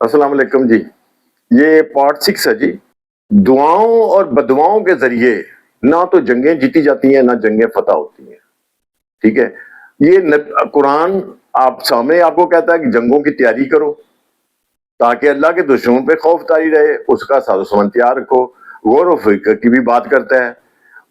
السلام علیکم جی. یہ پارٹ 6 ہے جی. دعاؤں اور بددعاؤں کے ذریعے نہ تو جنگیں جیتی جاتی ہیں نہ جنگیں فتح ہوتی ہیں. ٹھیک ہے. یہ قرآن آپ سامنے آپ کو کہتا ہے کہ جنگوں کی تیاری کرو تاکہ اللہ کے دشمنوں پہ خوف طاری رہے، اس کا ساز و سامان تیار رکھو. غور و فکر کی بھی بات کرتا ہے.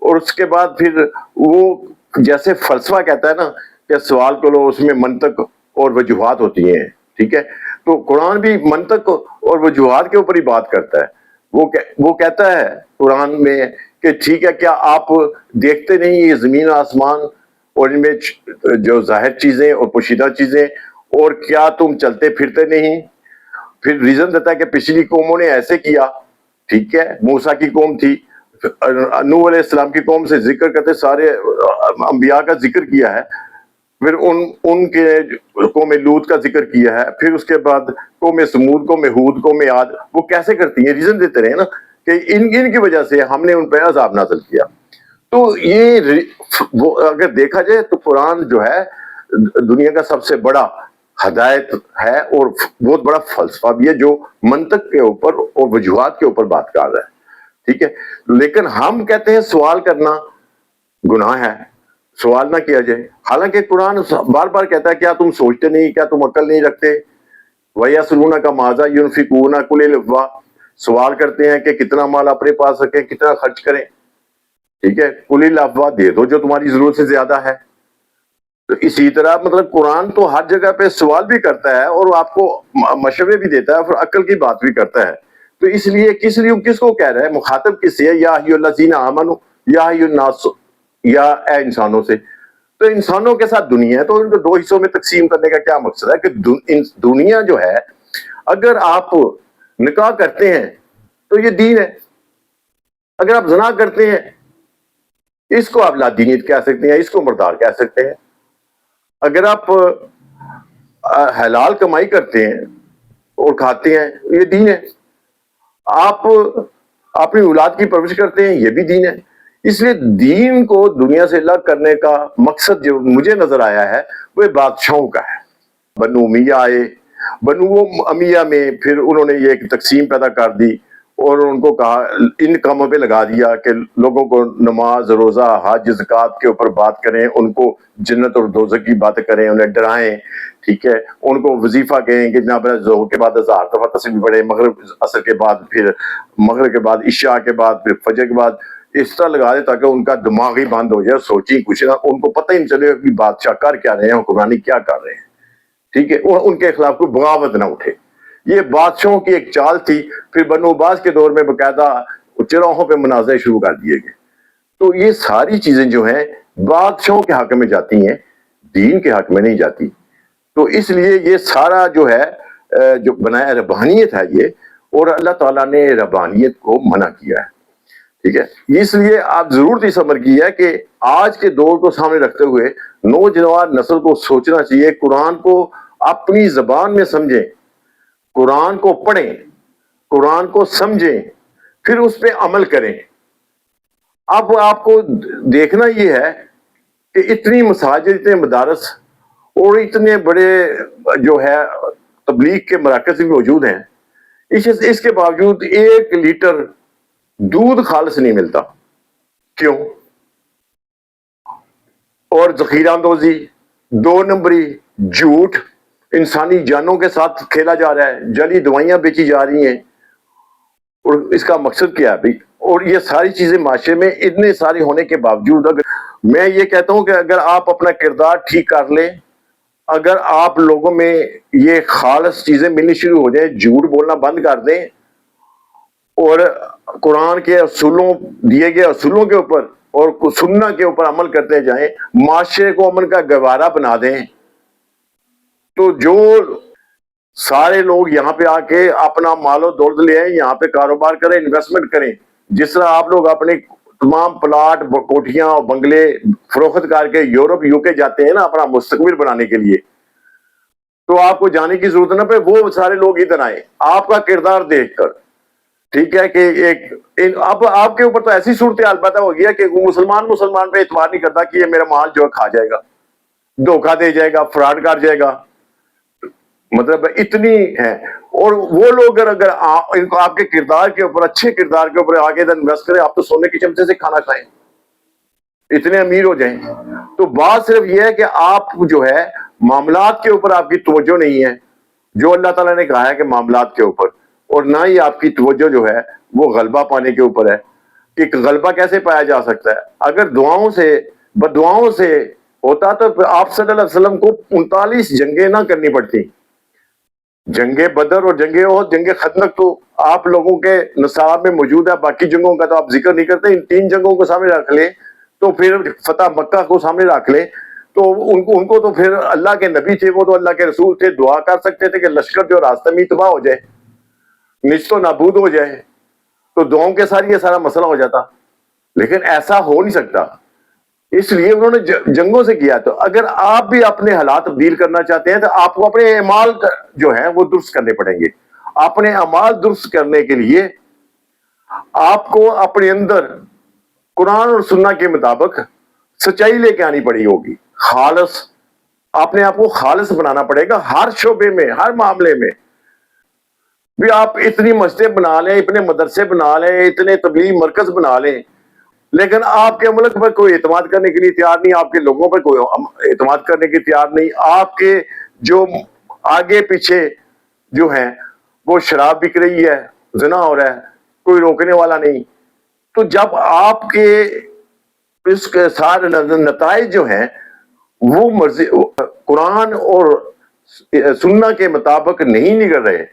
اور اس کے بعد پھر وہ جیسے فلسفہ کہتا ہے نا کہ سوال کرو، اس میں منطق اور وجوہات ہوتی ہیں. ٹھیک ہے. تو قرآن بھی منطق اور وجوہات کے اوپر ہی بات کرتا ہے. وہ کہتا ہے قرآن میں کہ ٹھیک ہے، کیا آپ دیکھتے نہیں یہ زمین آسمان اور ان میں جو ظاہر چیزیں اور پوشیدہ چیزیں، اور کیا تم چلتے پھرتے نہیں؟ پھر ریزن دیتا ہے کہ پچھلی قوموں نے ایسے کیا. ٹھیک ہے. موسیٰ کی قوم تھی، نوح علیہ السلام کی قوم سے ذکر کرتے سارے انبیاء کا ذکر کیا ہے. پھر ان کے قوم لوط کا ذکر کیا ہے. پھر اس کے بعد قوم سمود، قوم ہود، قوم عاد وہ کیسے کرتی ہیں، ریزن دیتے رہے نا کہ ان کی وجہ سے ہم نے ان پہ عذاب نازل کیا. تو یہ اگر دیکھا جائے تو قرآن جو ہے دنیا کا سب سے بڑا ہدایت ہے اور بہت بڑا فلسفہ بھی ہے جو منطق کے اوپر اور وجوہات کے اوپر بات کر رہا ہے. ٹھیک ہے. لیکن ہم کہتے ہیں سوال کرنا گناہ ہے، سوال نہ کیا جائے. حالانکہ قرآن بار بار کہتا ہے کیا تم سوچتے نہیں، کیا تم عقل نہیں رکھتے؟ وَيَسْأَلُونَكَ مَاذَا يُنْفِقُونَ قُلِ الْعَفْوَ، سوال کرتے ہیں کہ کتنا مال اپنے پاس رکھیں، کتنا خرچ کریں. ٹھیک ہے. قُلِ الْعَفْوَ، دے دو جو تمہاری ضرورت سے زیادہ ہے. تو اسی طرح مطلب قرآن تو ہر جگہ پہ سوال بھی کرتا ہے اور آپ کو مشورے بھی دیتا ہے اور عقل کی بات بھی کرتا ہے. تو اس لیے کس کو کہہ رہا ہے، مخاطب کس سے ہے؟ یا ایھا الذین آمنوا، یا ایھا الناس، یا اے انسانوں سے. تو انسانوں کے ساتھ دنیا ہے، تو ان کو دو حصوں میں تقسیم کرنے کا کیا مقصد ہے کہ دنیا جو ہے اگر آپ نکاح کرتے ہیں تو یہ دین ہے، اگر آپ زنا کرتے ہیں اس کو آپ لادینیت کہہ سکتے ہیں، اس کو مردار کہہ سکتے ہیں. اگر آپ حلال کمائی کرتے ہیں اور کھاتے ہیں یہ دین ہے. آپ اپنی اولاد کی پرورش کرتے ہیں یہ بھی دین ہے. اس لیے دین کو دنیا سے الگ کرنے کا مقصد جو مجھے نظر آیا ہے وہ بادشاہوں کا ہے. بنو امیہ آئے، بنو امیہ میں پھر انہوں نے یہ ایک تقسیم پیدا کر دی اور ان کو کہا، ان کاموں پہ لگا دیا کہ لوگوں کو نماز، روزہ، حج، زکوٰۃ کے اوپر بات کریں، ان کو جنت اور دوزخ کی باتیں کریں، انہیں ڈرائیں. ٹھیک ہے. ان کو وظیفہ کہیں کہ جناب ظہر کے بعد 1000 دفعہ تسبیح پڑھیں، مغرب عصر کے بعد، پھر مغرب کے بعد عشاء کے بعد، پھر فجر کے بعد. اس طرح لگا دے تاکہ ان کا دماغ ہی بند ہو جائے، سوچیں کچھ نہ، ان کو پتہ ہی نہیں چلے کہ بادشاہ کر کیا رہے ہیں، حکمرانی کیا کر رہے ہیں. ٹھیک ہے. اور ان کے خلاف کوئی بغاوت نہ اٹھے. یہ بادشاہوں کی ایک چال تھی. پھر بنو عباس کے دور میں باقاعدہ چراہوں پہ مناظرے شروع کر دیے گئے. تو یہ ساری چیزیں جو ہیں بادشاہوں کے حق میں جاتی ہیں، دین کے حق میں نہیں جاتی. تو اس لیے یہ سارا جو ہے جو بنایا ربانیت ہے یہ، اور اللہ تعالیٰ نے ربانیت کو منع کیا ہے. ٹھیک ہے. اس لیے آپ ضرورت اس امر کی ہے کہ آج کے دور کو سامنے رکھتے ہوئے نوجوان نسل کو سوچنا چاہیے، قرآن کو اپنی زبان میں سمجھیں، قرآن کو پڑھیں، قرآن کو سمجھیں، پھر اس پہ عمل کریں. اب آپ کو دیکھنا یہ ہے کہ اتنی مساجد، اتنے مدارس اور اتنے بڑے جو ہے تبلیغ کے مراکز بھی موجود ہیں، اس کے باوجود 1 لیٹر دودھ خالص نہیں ملتا. کیوں؟ اور ذخیرہ اندوزی، 2 نمبری، جھوٹ، انسانی جانوں کے ساتھ کھیلا جا رہا ہے، جعلی دوائیاں بیچی جا رہی ہیں. اور اس کا مقصد کیا ہے بھائی؟ اور یہ ساری چیزیں معاشرے میں اتنے سارے ہونے کے باوجود میں یہ کہتا ہوں کہ اگر آپ اپنا کردار ٹھیک کر لیں، اگر آپ لوگوں میں یہ خالص چیزیں ملنی شروع ہو جائیں، جھوٹ بولنا بند کر دیں اور قرآن کے اصولوں، دیے گئے اصولوں کے اوپر اور سنت کے اوپر عمل کرتے جائیں، معاشرے کو امن کا گہوارہ بنا دیں، تو جو سارے لوگ یہاں پہ آ کے اپنا مال و دولت لے آئیں، یہاں پہ کاروبار کریں، انویسٹمنٹ کریں. جس طرح آپ لوگ اپنے تمام پلاٹ، کوٹھیاں اور بنگلے فروخت کر کے یورپ، UK جاتے ہیں نا اپنا مستقبل بنانے کے لیے، تو آپ کو جانے کی ضرورت نہ پڑے، وہ سارے لوگ ادھر آئیں آپ کا کردار دیکھ کر. ٹھیک ہے. کہ اب آپ کے اوپر تو ایسی صورتحال پیدا ہو گیا کہ مسلمان پہ اعتبار نہیں کرتا کہ یہ میرا مال جو ہے کھا جائے گا، دھوکہ دے جائے گا، فراڈ کر جائے گا. مطلب اتنی ہے. اور وہ لوگ اگر ان کو آپ کے کردار کے اوپر، اچھے کردار کے اوپر آگے انویسٹ کریں، آپ تو سونے کے چمچے سے کھانا کھائیں، اتنے امیر ہو جائیں. تو بات صرف یہ ہے کہ آپ جو ہے معاملات کے اوپر آپ کی توجہ نہیں ہے، جو اللہ تعالیٰ نے کہا ہے کہ معاملات کے اوپر، اور نہ ہی آپ کی توجہ جو ہے وہ غلبہ پانے کے اوپر ہے. کہ غلبہ کیسے پایا جا سکتا ہے؟ اگر دعاؤں سے، بددعاؤں سے ہوتا تو آپ صلی اللہ علیہ وسلم کو 39 جنگیں نہ کرنی پڑتی. جنگ بدر اور جنگ احد، جنگ خندق تو آپ لوگوں کے نصاب میں موجود ہے، باقی جنگوں کا تو آپ ذکر نہیں کرتے. ان 3 جنگوں کو سامنے رکھ لیں تو پھر فتح مکہ کو سامنے رکھ لیں تو ان کو تو پھر اللہ کے نبی تھے، وہ تو اللہ کے رسول تھے، دعا کر سکتے تھے کہ لشکر جو راستے میں تباہ ہو جائے، نیست و نابود ہو جائے، تو دعاؤں کے ساتھ یہ سارا مسئلہ ہو جاتا. لیکن ایسا ہو نہیں سکتا، اس لیے انہوں نے جنگوں سے کیا. تو اگر آپ بھی اپنے حالات تبدیل کرنا چاہتے ہیں تو آپ کو اپنے اعمال جو ہیں وہ درست کرنے پڑیں گے. اپنے اعمال درست کرنے کے لیے آپ کو اپنے اندر قرآن اور سنت کے مطابق سچائی لے کے آنی پڑی ہوگی. خالص، اپنے آپ کو خالص بنانا پڑے گا ہر شعبے میں، ہر معاملے میں. بھی آپ اتنی مسجدیں بنا لیں، اتنے مدرسے بنا لیں، اتنے تبلیغ مرکز بنا لیں، لیکن آپ کے ملک پر کوئی اعتماد کرنے کے لیے تیار نہیں، آپ کے لوگوں پر کوئی اعتماد کرنے کے تیار نہیں. آپ کے جو آگے پیچھے جو ہیں وہ شراب بک رہی ہے، زنا ہو رہا ہے، کوئی روکنے والا نہیں. تو جب آپ کے اس کے سارے نتائج جو ہیں وہ مرضی قرآن اور سنت کے مطابق نہیں نکل رہے،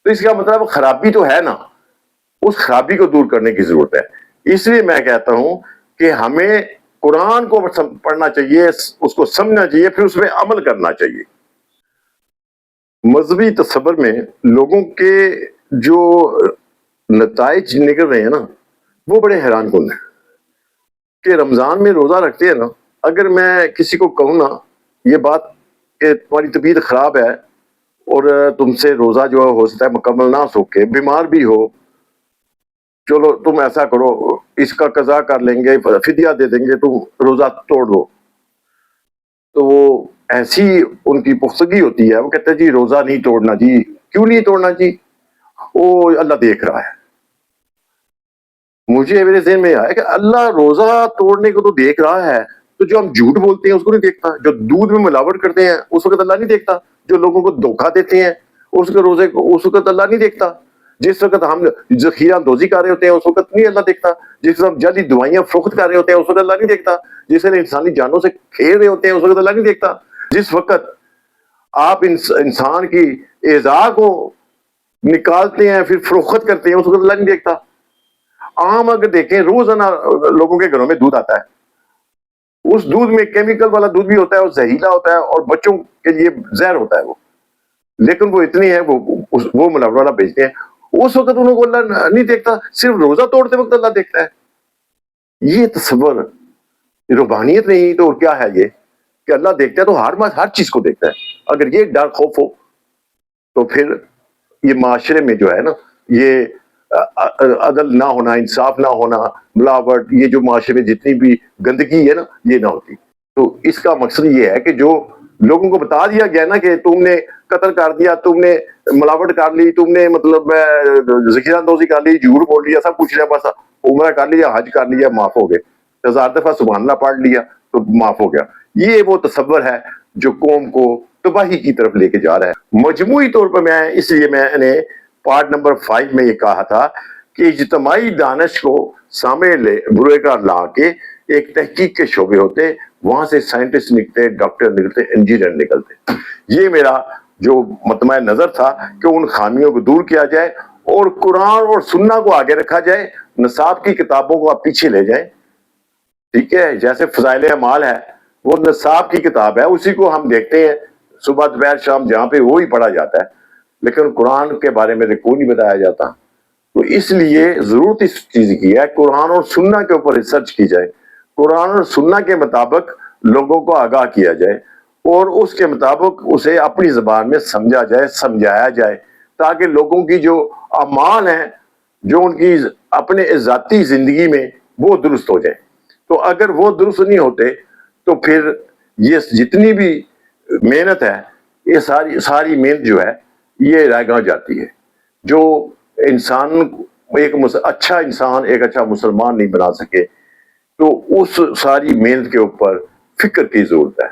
تو اس کا مطلب خرابی تو ہے نا. اس خرابی کو دور کرنے کی ضرورت ہے. اس لیے میں کہتا ہوں کہ ہمیں قرآن کو پڑھنا چاہیے، اس کو سمجھنا چاہیے، پھر اس میں عمل کرنا چاہیے. مذہبی تصور میں لوگوں کے جو نتائج نکل رہے ہیں نا وہ بڑے حیران کن ہیں. کہ رمضان میں روزہ رکھتے ہیں نا، اگر میں کسی کو کہوں نا یہ بات کہ تمہاری طبیعت خراب ہے اور تم سے روزہ جو ہو سکتا ہے مکمل نہ سوکے، بیمار بھی ہو، چلو تم ایسا کرو، اس کا قضا کر لیں گے، فدیہ دے دیں گے، تم روزہ توڑ دو. تو وہ ایسی ان کی پختگی ہوتی ہے، وہ کہتے ہیں جی روزہ نہیں توڑنا جی. کیوں نہیں توڑنا جی؟ وہ اللہ دیکھ رہا ہے. مجھے میرے ذہن میں آیا کہ اللہ روزہ توڑنے کو تو دیکھ رہا ہے، تو جو ہم جھوٹ بولتے ہیں اس کو نہیں دیکھتا؟ جو دودھ میں ملاوٹ کرتے ہیں اس وقت اللہ نہیں دیکھتا؟ جو لوگوں کو دھوکہ دیتے ہیں اس کے روزے کو اس وقت اللہ نہیں دیکھتا؟ جس وقت ہم ذخیرہ اندوزی کر رہے ہوتے ہیں اس وقت نہیں اللہ دیکھتا؟ جس وقت ہم جعلی دوائیاں فروخت کر رہے ہوتے ہیں اس وقت اللہ نہیں دیکھتا؟ جس وقت انسانی جانوں سے کھیل رہے ہوتے ہیں اس وقت اللہ نہیں دیکھتا؟ جس وقت آپ انسان کی اعضاء کو نکالتے ہیں پھر فروخت کرتے ہیں اس وقت اللہ نہیں دیکھتا؟ عام اگر دیکھیں روزانہ لوگوں کے گھروں میں دودھ آتا ہے، اس دودھ میں کیمیکل والا دودھ بھی ہوتا ہے، اور زہریلا ہوتا ہے اور بچوں کے لیے زہر ہوتا ہے وہ، لیکن وہ اتنی ہے وہ ملاوٹ والا بیچتے ہیں. اس وقت انہوں کو اللہ نہیں دیکھتا، صرف روزہ توڑتے وقت اللہ دیکھتا ہے. یہ تصور روحانیت نہیں تو اور کیا ہے یہ کہ اللہ دیکھتا ہے تو ہر چیز کو دیکھتا ہے. اگر یہ ڈر خوف ہو تو پھر یہ معاشرے میں جو ہے نا یہ عدل نہ ہونا، انصاف نہ ہونا، ملاوٹ، یہ جو معاشرے میں جتنی بھی گندگی ہے نا یہ نہ ہوتی. تو اس کا مقصد یہ ہے کہ جو لوگوں کو بتا دیا گیا نا کہ تم نے قتل کر دیا، تم نے ملاوٹ کر لی، تم نے مطلب ذخیرہ اندوزی کر لی، جھوٹ بول لیا، سب کچھ لیا، بس عمرہ کر لیا، حج کر لیا، معاف ہو گئے، 1000 دفعہ سبحان اللہ پڑھ لیا تو معاف ہو گیا. یہ وہ تصور ہے جو قوم کو تباہی کی طرف لے کے جا رہا ہے. مجموعی طور پر اس لیے میں نے پارٹ نمبر 5 میں یہ کہا تھا کہ اجتماعی دانش کو سامنے برے کا لا کے ایک تحقیق کے شعبے ہوتے، وہاں سے سائنٹسٹ نکلتے، ڈاکٹر نکلتے، انجینئر نکلتے. یہ میرا جو مطمع نظر تھا کہ ان خامیوں کو دور کیا جائے اور قرآن اور سنت کو آگے رکھا جائے، نصاب کی کتابوں کو آپ پیچھے لے جائیں. ٹھیک ہے، جیسے فضائل اعمال ہے وہ نصاب کی کتاب ہے، اسی کو ہم دیکھتے ہیں صبح دوپہر شام، جہاں پہ وہی پڑھا جاتا ہے، لیکن قرآن کے بارے میں کوئی نہیں بتایا جاتا. تو اس لیے ضرورت اس چیز کی ہے قرآن اور سنت کے اوپر ریسرچ کی جائے، قرآن اور سنت کے مطابق لوگوں کو آگاہ کیا جائے اور اس کے مطابق اسے اپنی زبان میں سمجھا جائے، سمجھایا جائے، تاکہ لوگوں کی جو اعمال ہیں، جو ان کی اپنے ذاتی زندگی میں وہ درست ہو جائے. تو اگر وہ درست نہیں ہوتے تو پھر یہ جتنی بھی محنت ہے یہ ساری محنت جو ہے یہ رائے گاہ جاتی ہے. جو انسان ایک اچھا انسان ایک اچھا مسلمان نہیں بنا سکے تو اس ساری محنت کے اوپر فکر کی ضرورت ہے.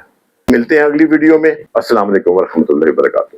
ملتے ہیں اگلی ویڈیو میں. السلام علیکم ورحمۃ اللہ وبرکاتہ.